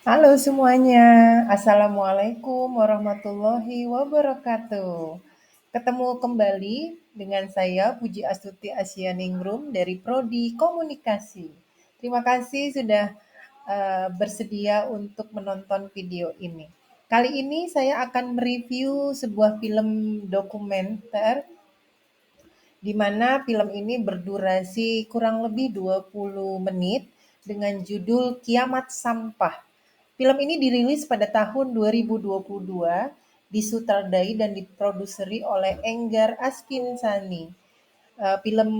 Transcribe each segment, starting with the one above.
Halo semuanya, Assalamualaikum warahmatullahi wabarakatuh. Ketemu kembali dengan saya Puji Astuti Asyaningrum dari Prodi Komunikasi. Terima kasih sudah bersedia untuk menonton video ini. Kali ini saya akan mereview sebuah film dokumenter di mana film ini berdurasi kurang lebih 20 menit dengan judul Kiamat Sampah. Film ini dirilis pada tahun 2022, disutradai dan diproduseri oleh Enggar Askinsani. Film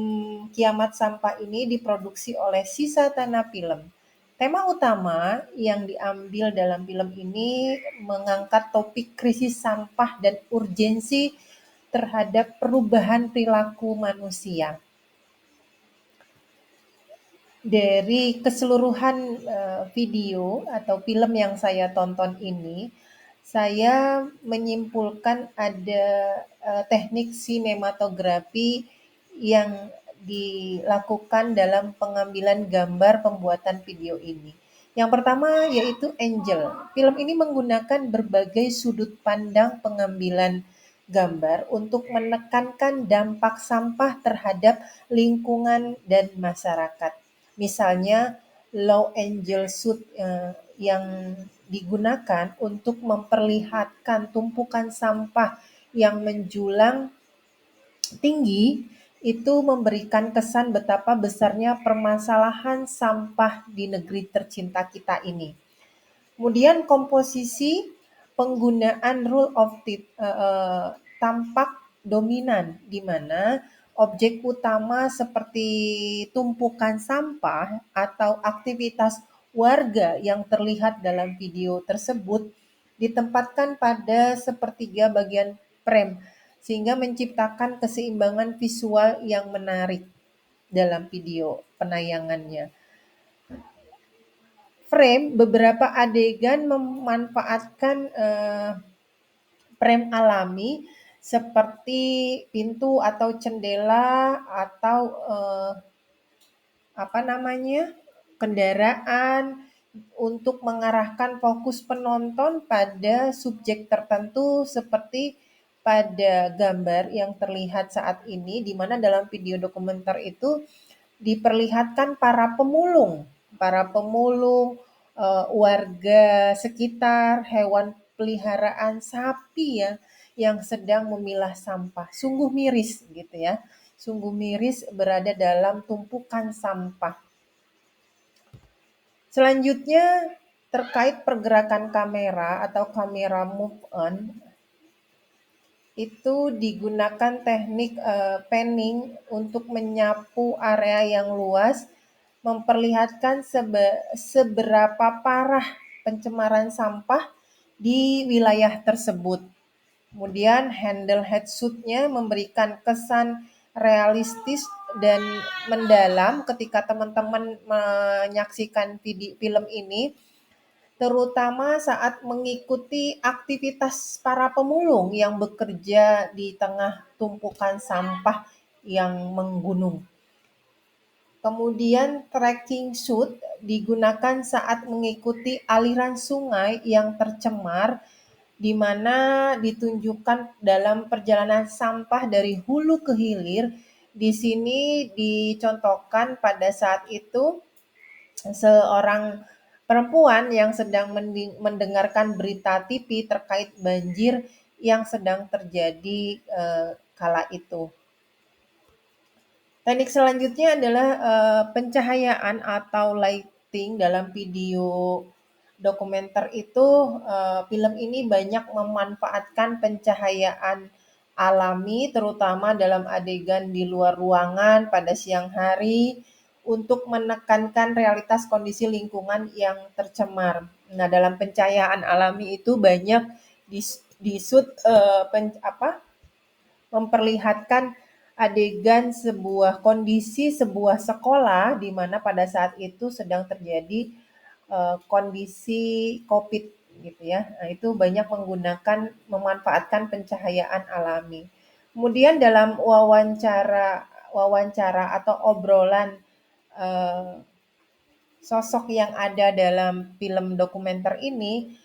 Kiamat Sampah ini diproduksi oleh Sisa Tanah Film. Tema utama yang diambil dalam film ini mengangkat topik krisis sampah dan urgensi terhadap perubahan perilaku manusia. Dari keseluruhan video atau film yang saya tonton ini, saya menyimpulkan ada teknik sinematografi yang dilakukan dalam pengambilan gambar pembuatan video ini. Yang pertama yaitu Angel. Film ini menggunakan berbagai sudut pandang pengambilan gambar untuk menekankan dampak sampah terhadap lingkungan dan masyarakat. Misalnya low angel shoot yang digunakan untuk memperlihatkan tumpukan sampah yang menjulang tinggi itu memberikan kesan betapa besarnya permasalahan sampah di negeri tercinta kita ini. Kemudian komposisi penggunaan rule of tampak dominan di mana objek utama seperti tumpukan sampah atau aktivitas warga yang terlihat dalam video tersebut ditempatkan pada sepertiga bagian frame sehingga menciptakan keseimbangan visual yang menarik dalam video penayangannya. Frame beberapa adegan memanfaatkan frame alami seperti pintu atau jendela atau apa namanya kendaraan untuk mengarahkan fokus penonton pada subjek tertentu seperti pada gambar yang terlihat saat ini di mana dalam video dokumenter itu diperlihatkan para pemulung, warga sekitar, hewan peliharaan, sapi ya, yang sedang memilah sampah. Sungguh miris gitu ya, sungguh miris berada dalam tumpukan sampah. Selanjutnya terkait pergerakan kamera atau kamera move on, itu digunakan teknik panning untuk menyapu area yang luas, memperlihatkan seberapa parah pencemaran sampah di wilayah tersebut. Kemudian handle headshotnya memberikan kesan realistis dan mendalam ketika teman-teman menyaksikan film ini, terutama saat mengikuti aktivitas para pemulung yang bekerja di tengah tumpukan sampah yang menggunung. Kemudian tracking shoot digunakan saat mengikuti aliran sungai yang tercemar di mana ditunjukkan dalam perjalanan sampah dari hulu ke hilir. Di sini dicontohkan pada saat itu seorang perempuan yang sedang mendengarkan berita TV terkait banjir yang sedang terjadi kala itu. Teknik selanjutnya adalah pencahayaan atau lighting dalam video dokumenter itu. Film ini banyak memanfaatkan pencahayaan alami terutama dalam adegan di luar ruangan pada siang hari untuk menekankan realitas kondisi lingkungan yang tercemar. Nah, dalam pencahayaan alami itu banyak disut memperlihatkan adegan sebuah kondisi sebuah sekolah di mana pada saat itu sedang terjadi kondisi COVID gitu ya. Nah, itu banyak memanfaatkan pencahayaan alami. Kemudian dalam wawancara atau obrolan eh, sosok yang ada dalam film dokumenter ini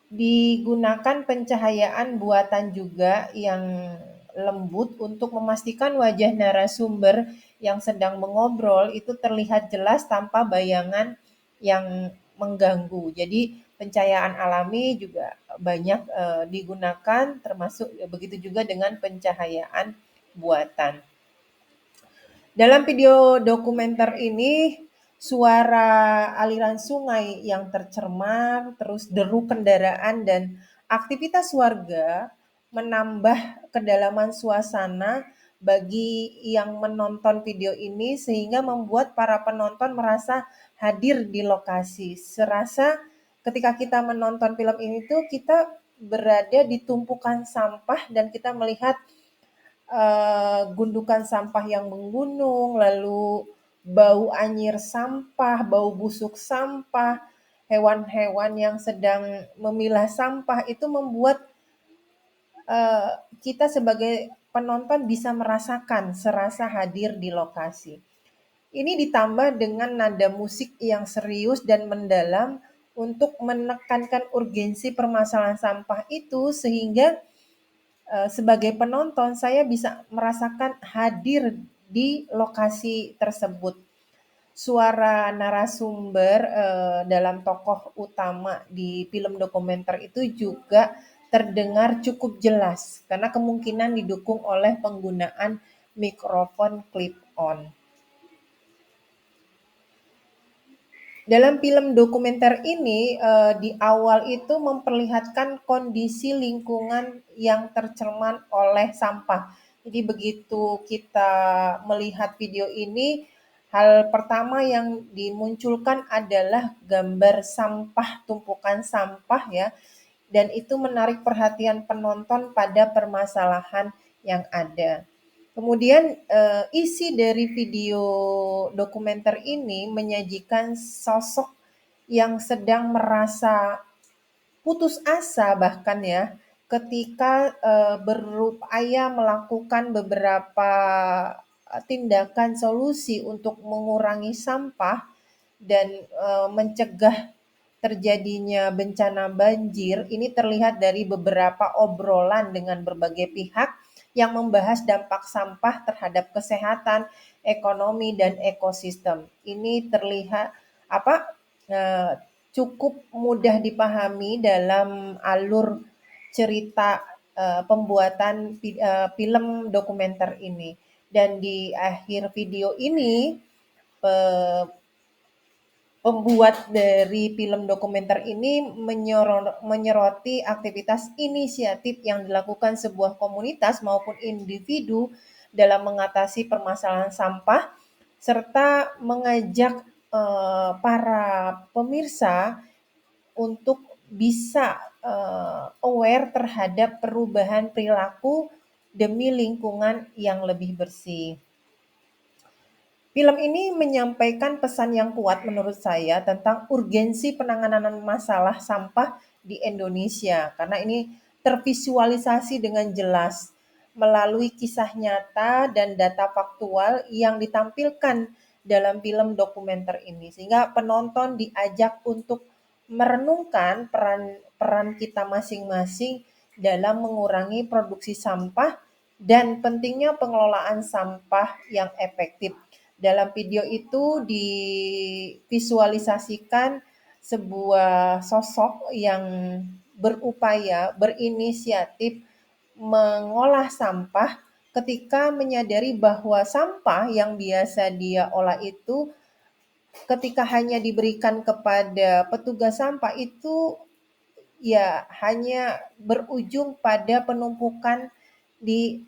digunakan pencahayaan buatan juga yang lembut untuk memastikan wajah narasumber yang sedang mengobrol itu terlihat jelas tanpa bayangan yang mengganggu. Jadi pencahayaan alami juga banyak digunakan, termasuk begitu juga dengan pencahayaan buatan. Dalam video dokumenter ini, suara aliran sungai yang tercemar, terus deru kendaraan dan aktivitas warga menambah kedalaman suasana bagi yang menonton video ini sehingga membuat para penonton merasa hadir di lokasi. Serasa ketika kita menonton film ini tuh kita berada di tumpukan sampah dan kita melihat gundukan sampah yang menggunung, lalu bau anyir sampah, bau busuk sampah, hewan-hewan yang sedang memilah sampah itu membuat eee, kita sebagai penonton bisa merasakan serasa hadir di lokasi. Ini ditambah dengan nada musik yang serius dan mendalam untuk menekankan urgensi permasalahan sampah itu sehingga sebagai penonton saya bisa merasakan hadir di lokasi tersebut. Suara narasumber dalam tokoh utama di film dokumenter itu juga terdengar cukup jelas karena kemungkinan didukung oleh penggunaan mikrofon clip-on. Dalam film dokumenter ini, di awal itu memperlihatkan kondisi lingkungan yang tercemar oleh sampah. Jadi begitu kita melihat video ini, hal pertama yang dimunculkan adalah gambar sampah, tumpukan sampah ya, dan itu menarik perhatian penonton pada permasalahan yang ada. Kemudian isi dari video dokumenter ini menyajikan sosok yang sedang merasa putus asa bahkan ya ketika berupaya melakukan beberapa tindakan solusi untuk mengurangi sampah dan mencegah terjadinya bencana banjir ini terlihat dari beberapa obrolan dengan berbagai pihak yang membahas dampak sampah terhadap kesehatan, ekonomi, dan ekosistem. Ini terlihat apa eh, cukup mudah dipahami dalam alur cerita pembuatan film dokumenter ini. Dan di akhir video ini pembuat dari film dokumenter ini menyoroti aktivitas inisiatif yang dilakukan sebuah komunitas maupun individu dalam mengatasi permasalahan sampah, serta mengajak para pemirsa untuk bisa aware terhadap perubahan perilaku demi lingkungan yang lebih bersih. Film ini menyampaikan pesan yang kuat menurut saya tentang urgensi penanganan masalah sampah di Indonesia karena ini tervisualisasi dengan jelas melalui kisah nyata dan data faktual yang ditampilkan dalam film dokumenter ini sehingga penonton diajak untuk merenungkan peran peran kita masing-masing dalam mengurangi produksi sampah dan pentingnya pengelolaan sampah yang efektif. Dalam video itu divisualisasikan sebuah sosok yang berupaya, berinisiatif mengolah sampah ketika menyadari bahwa sampah yang biasa dia olah itu ketika hanya diberikan kepada petugas sampah itu ya hanya berujung pada penumpukan di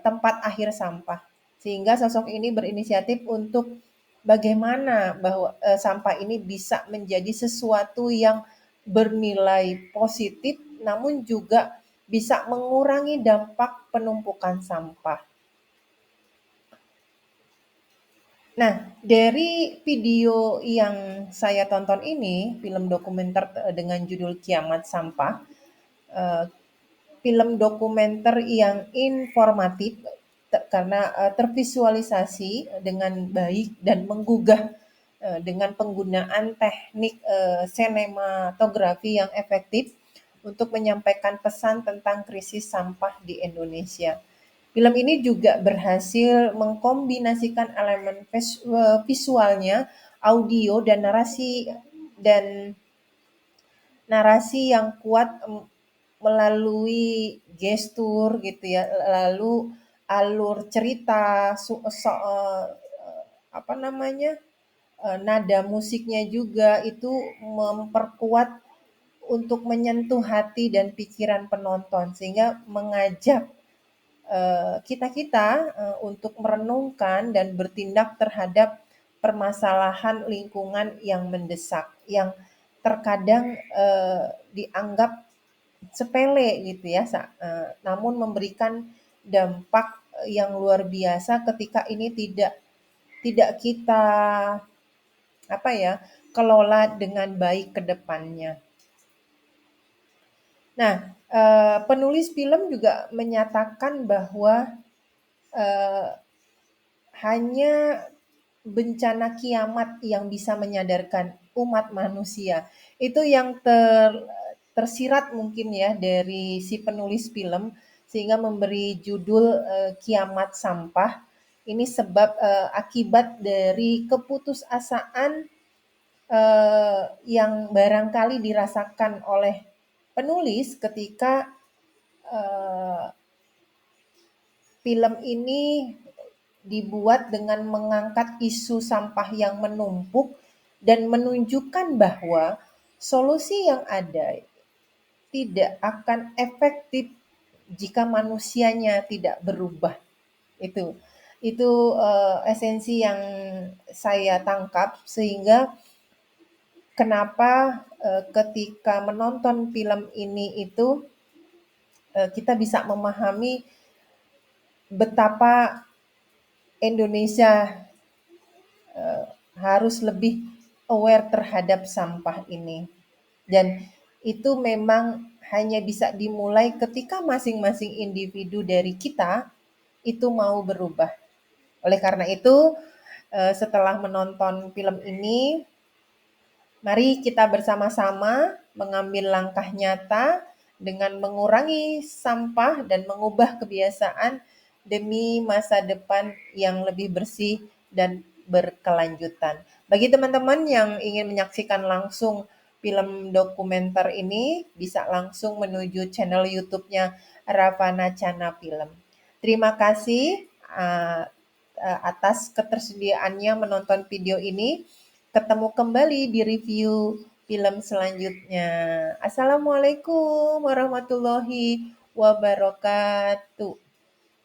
tempat akhir sampah. Sehingga sosok ini berinisiatif untuk bagaimana bahwa sampah ini bisa menjadi sesuatu yang bernilai positif namun juga bisa mengurangi dampak penumpukan sampah. Nah, dari video yang saya tonton ini, film dokumenter dengan judul Kiamat Sampah, eh, film dokumenter yang informatif karena tervisualisasi dengan baik dan menggugah dengan penggunaan teknik sinematografi yang efektif untuk menyampaikan pesan tentang krisis sampah di Indonesia. Film ini juga berhasil mengkombinasikan elemen visualnya, audio dan narasi yang kuat melalui gestur gitu ya, lalu alur cerita, apa namanya, nada musiknya juga itu memperkuat untuk menyentuh hati dan pikiran penonton sehingga mengajak kita-kita untuk merenungkan dan bertindak terhadap permasalahan lingkungan yang mendesak, yang terkadang dianggap sepele gitu ya, namun memberikan dampak yang luar biasa ketika ini tidak tidak kita apa ya kelola dengan baik ke depannya. Nah, penulis film juga menyatakan bahwa eh, hanya bencana kiamat yang bisa menyadarkan umat manusia. Itu yang tersirat mungkin ya dari si penulis film sehingga memberi judul Kiamat Sampah. Ini sebab akibat dari keputusasaan yang barangkali dirasakan oleh penulis ketika eh, film ini dibuat dengan mengangkat isu sampah yang menumpuk dan menunjukkan bahwa solusi yang ada tidak akan efektif jika manusianya tidak berubah. Itu itu esensi yang saya tangkap sehingga kenapa ketika menonton film ini itu kita bisa memahami betapa Indonesia harus lebih aware terhadap sampah ini. Dan itu memang hanya bisa dimulai ketika masing-masing individu dari kita itu mau berubah. Oleh karena itu, setelah menonton film ini, mari kita bersama-sama mengambil langkah nyata dengan mengurangi sampah dan mengubah kebiasaan demi masa depan yang lebih bersih dan berkelanjutan. Bagi teman-teman yang ingin menyaksikan langsung film dokumenter ini, bisa langsung menuju channel YouTube-nya Ravana Chana Film. Terima kasih atas ketersediaannya menonton video ini. Ketemu kembali di review film selanjutnya. Assalamualaikum warahmatullahi wabarakatuh.